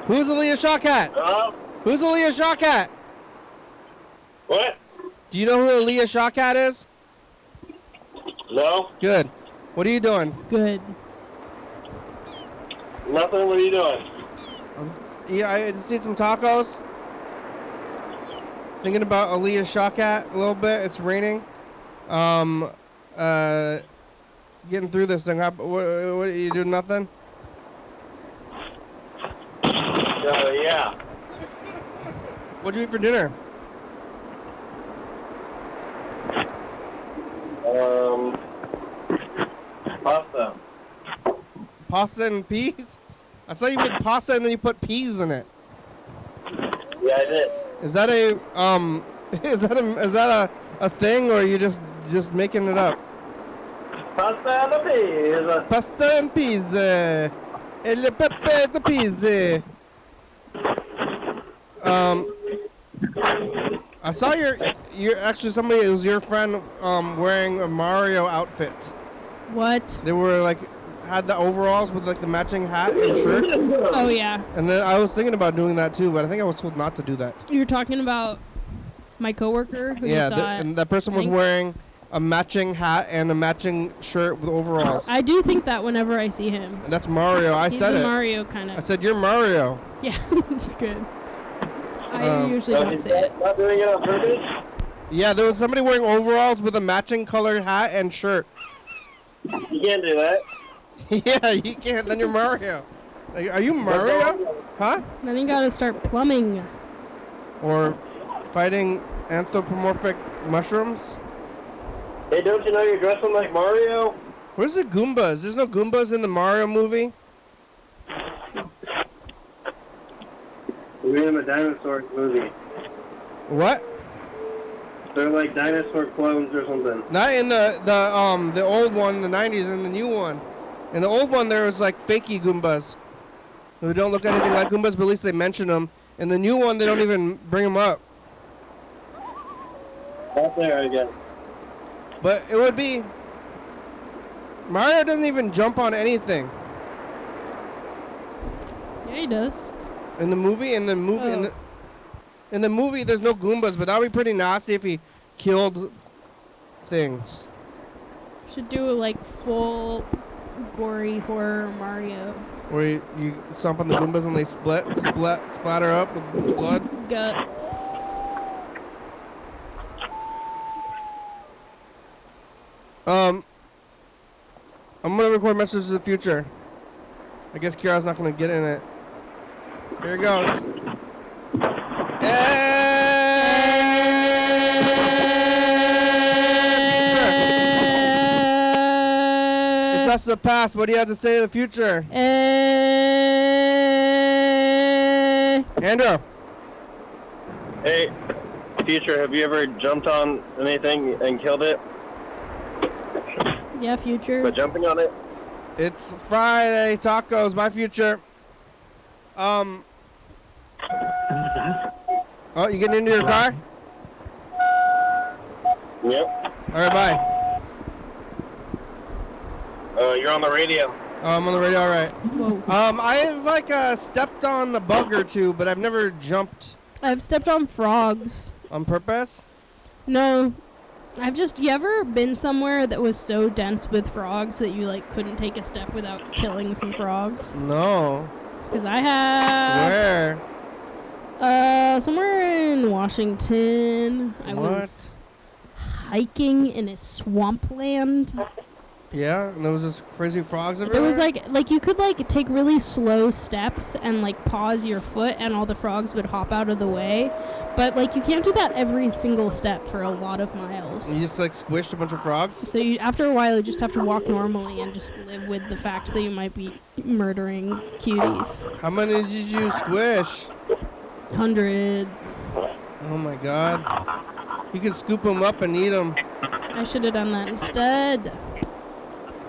Who's Aaliyah Shawkat? Hello? Who's Aaliyah Shawkat? What? Do you know who Aaliyah Shawkat is? No? Good. What are you doing? Good. Nothing? What are you doing? Yeah, I just eat some tacos. Thinking about Aaliyah Shawkat a little bit. It's raining. Getting through this thing. What you doing? Nothing. Yeah. What'd you eat for dinner? Pasta. Pasta and peas? I saw you made pasta and then you put peas in it. Yeah, I did. Is that a is that a thing, or are you just making it up? Pasta and the peas. Pasta and peas. E le pepe the peas. I saw your actually somebody, it was your friend wearing a Mario outfit. What? They were like had the overalls with like the matching hat and shirt. Oh, yeah. And then I was thinking about doing that too, but I think I was told not to do that. You're talking about my coworker who Yeah, you saw and that person was Hank? wearing a matching hat and a matching shirt with overalls. I do think that whenever I see him. And that's Mario. I He's said a it. Mario kind I of. said you're Mario. Yeah, it's good. I usually don't He's say it. not doing it on purpose? Yeah, there was somebody wearing overalls with a matching colored hat and shirt. You can't do that. Yeah, you can't. Then you're Mario. Like, are you Mario? Huh? Then you gotta start plumbing. Or fighting anthropomorphic mushrooms? Hey, don't you know you're dressing like Mario? Where's the Goombas? There's no Goombas in the Mario movie? We're in the dinosaur movie. What? They're like dinosaur clones or something. Not in the old one, the 90s, and the new one. In the old one, there was like fakey Goombas who don't look anything like Goombas, but at least they mention them. In the new one, they don't even bring them up. Not there again. But it would be... Mario doesn't even jump on anything. Yeah, he does. In the movie, in the movie, there's no Goombas, but that would be pretty nasty if he killed things. Should do like full gory horror Mario. Where you stomp on the Goombas and they splatter up with blood. Guts. I'm gonna record Messages to the Future. I guess Kira's not gonna get in it. Here it goes. It's us to the past. What do you have to say to the future? Andrew. Hey, future, have you ever jumped on anything and killed it? Yeah, future. But jumping on it? It's Friday. Tacos. My future. Oh, you getting into your car? Yep. All right, bye. You're on the radio. Oh, I'm on the radio. All right. Whoa. I've stepped on a bug or two, but I've never jumped I've stepped on frogs. on purpose. No. You ever been somewhere that was so dense with frogs that you couldn't take a step without killing some frogs? No. Because I have. Where? Somewhere in Washington. I was hiking in a swampland. Yeah, and there was just crazy frogs There everywhere. was you could take really slow steps and pause your foot and all the frogs would hop out of the way. But you can't do that every single step for a lot of miles. You just squished a bunch of frogs. So after a while you just have to walk normally and just live with the fact that you might be murdering cuties. How many did you squish? 100. Oh my God! You could scoop them up and eat them. I should have done that instead.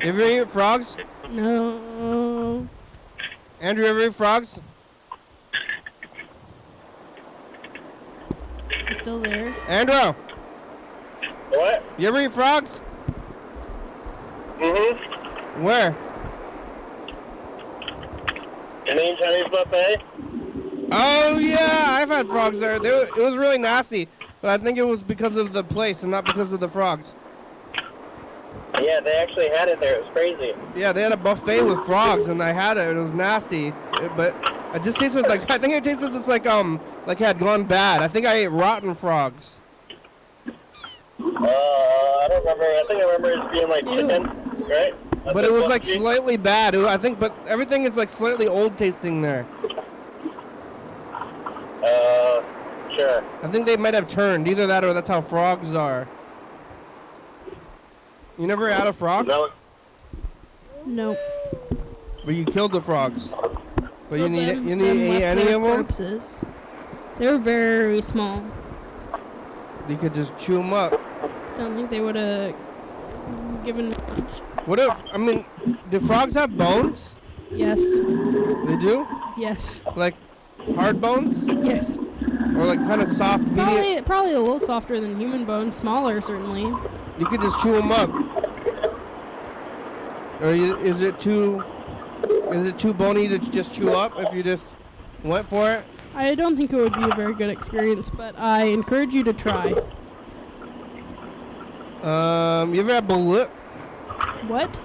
You ever eat frogs? No. Andrew, you ever eat frogs? It's still there. Andrew, What? you ever eat frogs? Mm-hmm. Where? Indian Chinese buffet? Oh yeah, I've had frogs there. It was really nasty, but I think it was because of the place and not because of the frogs. Yeah, they actually had it there. It was crazy. Yeah, they had a buffet with frogs, and I had it, and it was nasty. But it just tasted I think it tasted just like it had gone bad. I think I ate rotten frogs. I don't remember. I think I remember it being chicken, right? But it was slightly bad. I think, but everything is slightly old tasting there. Sure. I think they might have turned. Either that or that's how frogs are. You never had a frog? Nope. But you killed the frogs. But you need Them eat left any their of them? corpses. They were very small. You could just chew them up. Don't think they would have given much. What if, do frogs have bones? Yes. They do? Yes. Hard bones? Yes. Or kind of soft, medium? Probably a little softer than human bones. Smaller, certainly. You could just chew them up. Or is it too bony to just chew up if you just went for it? I don't think it would be a very good experience, but I encourage you to try. You ever had bullet? What?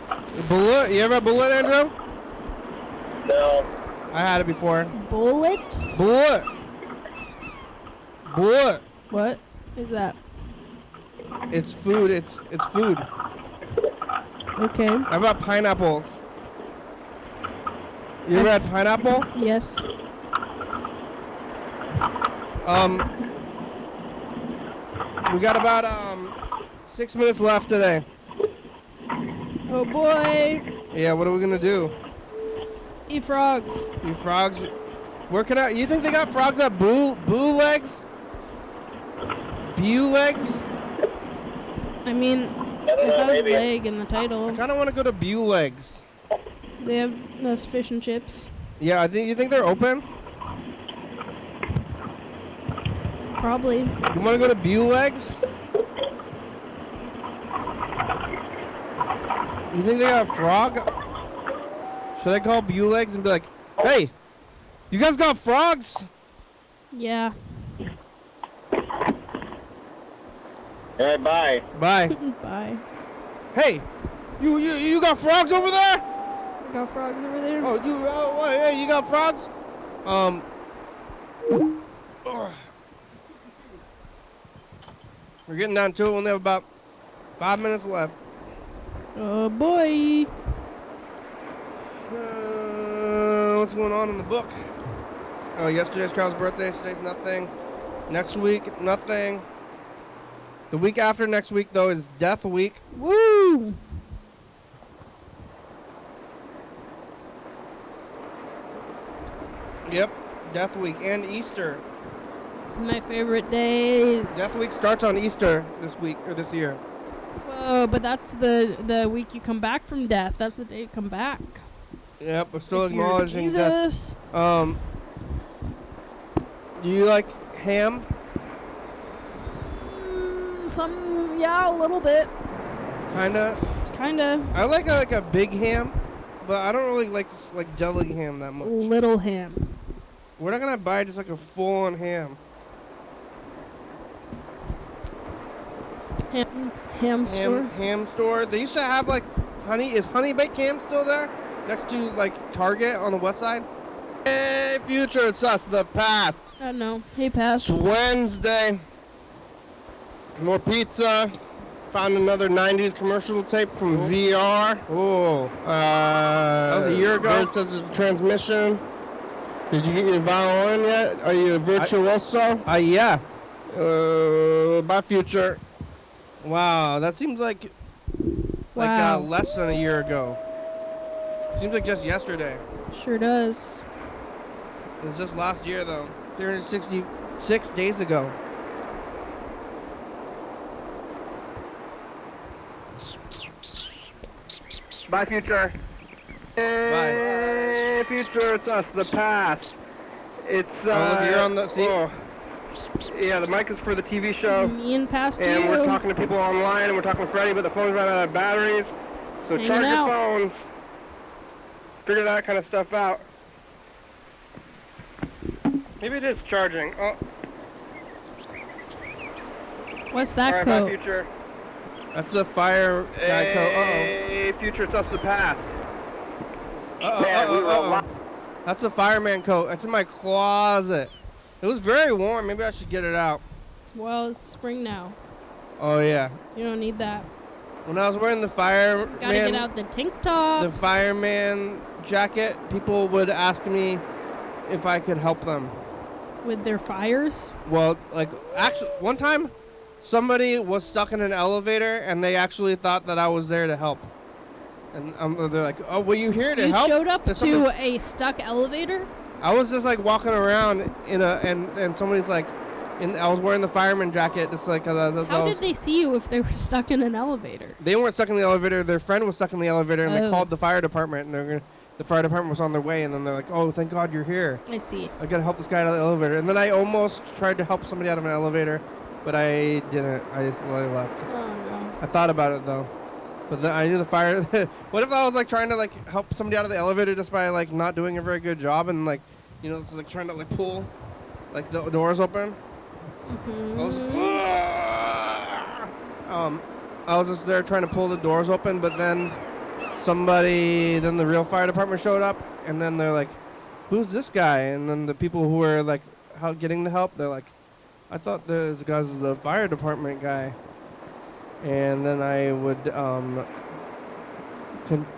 Bullet? You ever had bullet, Andrew? No. I had it before. Bullet? Bullet. Bullet. What is that? It's food. It's food. Okay. How about pineapples? You ever had pineapple? Yes. We got about 6 minutes left today. Oh boy. Yeah, what are we gonna do? Eat frogs. You frogs? Where can I? You think they got frogs at Boo Legs? Bew Legs? I mean, it has leg in the title. I kind of want to go to Bew Legs. They have those fish and chips. Yeah, you think they're open? Probably. You want to go to Bew Legs? You think they got a frog? Should I call Bew Legs and be like, hey, you guys got frogs? Yeah. All right, bye. Bye. Bye. Hey, You got frogs over there? Got frogs over there. Hey, you got frogs? Ugh. We're getting down to it. We only have about 5 minutes left. Oh boy. What's going on in the book? Yesterday's Carl's birthday. Today's nothing. Next week, nothing. The week after next week, though, is Death Week. Woo! Yep, Death Week and Easter. My favorite days. Death Week starts on Easter this week or this year. Whoa, but that's the week you come back from death. That's the day you come back. Yep, we're still If you're acknowledging Jesus. death. Do you like ham? Yeah, a little bit. Kinda. I like a big ham, but I don't really like deli ham that much. Little ham. We're not gonna buy just like a full-on ham. Ham store. Ham store. They used to have like honey. Is Honey Baked Ham still there? Next to like Target on the west side. Hey, future, it's us, the past. I don't know. Hey, Pass. It's Wednesday. More pizza. Found another 90s commercial tape from VR. Oh. That was a year ago. It says it's a transmission. Did you get your violin yet? Are you a virtuoso? Yeah. Bye, future. Wow, that seems like less than a year ago. Seems like just yesterday. Sure does. It was just last year, though. 366 days ago. Bye, future. Hey, future, it's us, the past. It's, look, you're on the seat. Oh. Yeah, the mic is for the TV show. Me and Past And you. we're talking to people online, and we're talking with Freddie, but the phones run out of batteries. So Hanging charge out. your phones. Figure that kind of stuff out. Maybe it is charging. Oh. What's that All right, code? bye, future. That's the fire guy code. Hey, future, it's us, the past. That's a fireman coat. That's in my closet. It was very warm. Maybe I should get it out. Well, it's spring now. Oh, yeah. You don't need that. When I was wearing the fireman... Gotta get out the tank tops. The fireman jacket, people would ask me if I could help them. With their fires? Well, like, actually, one time, somebody was stuck in an elevator, and they actually thought that I was there to help. And they're like, "Oh, were you here to help?" You showed up to a stuck elevator? I was just like walking around and somebody's like, I was wearing the fireman jacket, just like. How did they see you if they were stuck in an elevator? They weren't stuck in the elevator. Their friend was stuck in the elevator, and they called the fire department, and the fire department was on their way, and then they're like, "Oh, thank God you're here." I see. I gotta help this guy out of the elevator, and then I almost tried to help somebody out of an elevator, but I didn't. I just left. Oh no. I thought about it though. But then I knew the fire. What if I was like trying to like help somebody out of the elevator just by like not doing a very good job and like, you know, like trying to like pull, like the doors open. Mm-hmm. I was just there trying to pull the doors open, but then then the real fire department showed up, and then they're like, "Who's this guy?" And then the people who were like getting the help, they're like, "I thought this guy was the fire department guy." And then I would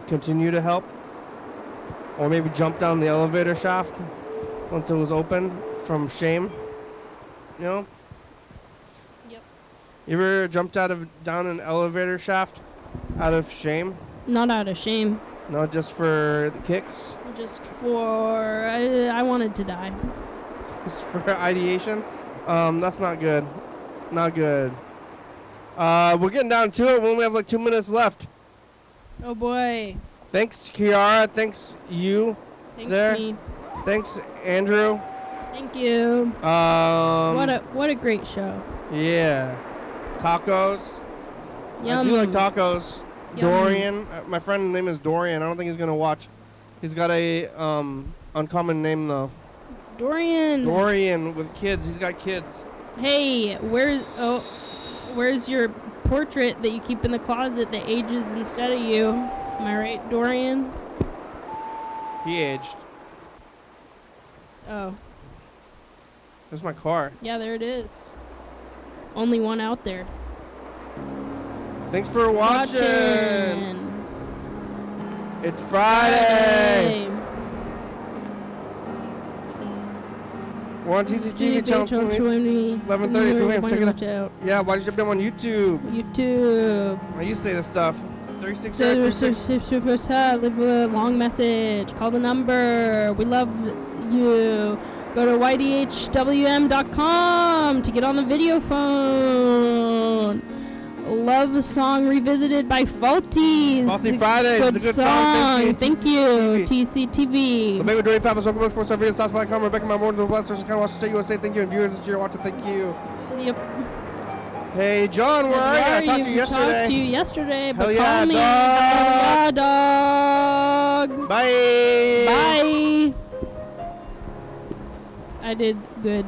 continue to help, or maybe jump down the elevator shaft once it was open from shame. You know? Yep. You ever jumped down an elevator shaft out of shame? Not out of shame. No, just for the kicks? Just for... I wanted to die. Just for ideation? That's not good. Not good. We're getting down to it. We only have like 2 minutes left. Oh boy. Thanks, Kiara. Thanks, you. Thanks, there. me. Thanks, Andrew. Thank you. What a great show. Yeah. Tacos. Yum. I do like tacos. Yum. Dorian. My friend's name is Dorian. I don't think he's gonna watch. He's got a uncommon name though. Dorian. Dorian with kids. He's got kids. Hey, where's your portrait that you keep in the closet that ages instead of you. Am I right, Dorian? He aged. Oh. There's my car. Yeah, there it is. Only one out there. Thanks for watching. It's Friday. Hey. We're on TCTV channel 11:30. Check it out. Yeah, YDHWM on YouTube. YouTube. I used to say this stuff. 36. Leave a long message. Call the number. We love you. Go to YDHWM.com to get on the video phone. Love Song Revisited by Faulties. Faulty Fridays. Good It's a good song. Thank you. The TCTV. baby Dory Papa, Soccer Books, 4 videos, South.com, Rebecca, my morning, West, Thurston County, Washington State, USA. Thank you. And viewers this year, want to thank you. Yep. Hey, John, where are you? I talked to you yesterday. Talked to you yesterday, but Hell yeah, call me. dog. Hell yeah, dog. Bye. Bye. I did good.